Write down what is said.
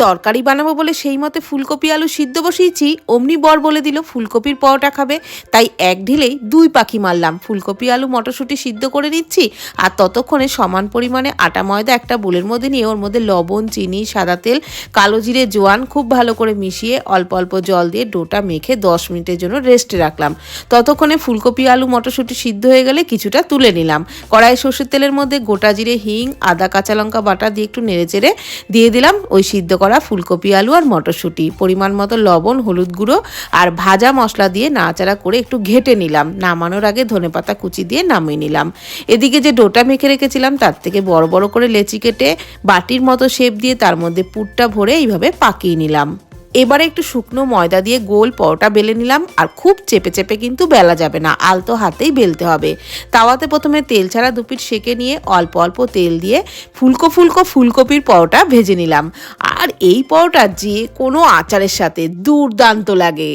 তরকারি বানাবো বলে সেই মতে ফুলকপি আলু সিদ্ধ বসিয়েছি, অমনি বর বলে দিল ফুলকপির পরোটা খাবে। তাই এক ঢিলেই দুই পাখি মারলাম। ফুলকপি আলু মটরশুঁটি সিদ্ধ করে নিচ্ছি, আর ততক্ষণে সমান পরিমাণে আটা ময়দা একটা বোলের মধ্যে নিয়ে ওর মধ্যে লবণ, চিনি, সাদা তেল, কালো জিরে, জোয়ান খুব ভালো করে মিশিয়ে অল্প অল্প জল দিয়ে ডোটা মেখে 10 মিনিটের জন্য রেস্টে রাখলাম। ততক্ষণে ফুলকপি আলু মটরশুঁটি সিদ্ধ হয়ে গেলে কিছুটা তুলে নিলাম। কড়াইয়ে সর্ষের তেলের মধ্যে গোটা জিরে, হিং, আদা, কাঁচা লঙ্কা বাটা দিয়ে একটু নেড়েচেড়ে দিয়ে দিলাম ওই সিদ্ধ করা ফুলকপি আলু আর মটরশুঁটি, পরিমাণ মতো লবণ, হলুদ গুঁড়ো আর ভাজা মশলা দিয়ে নাড়াচাড়া করে একটু ঘেটে নিলাম। নামানোর আগে ধনেপাতা কুচি দিয়ে নামিয়ে নিলাম। এদিকে যে ডোটা মেখে রেখেছিলাম তার থেকে বড় বড় করে লেচি কেটে বাটির মতো শেপ দিয়ে তার মধ্যে পুরটা ভরে এইভাবে পাকিয়ে নিলাম। এবারে একটু শুকনো ময়দা দিয়ে গোল পরোটা বেলে নিলাম। আর খুব চেপে চেপে কিন্তু বেলা যাবে না, আলতো হাতেই বেলতে হবে। তাওয়াতে প্রথমে তেল ছাড়া দুপিঠ সেঁকে নিয়ে অল্প অল্প তেল দিয়ে ফুলকো ফুলকো ফুলকপির পরোটা ভেজে নিলাম। আর এই পরোটা যে কোনো আচারের সাথে দুর্দান্ত লাগে।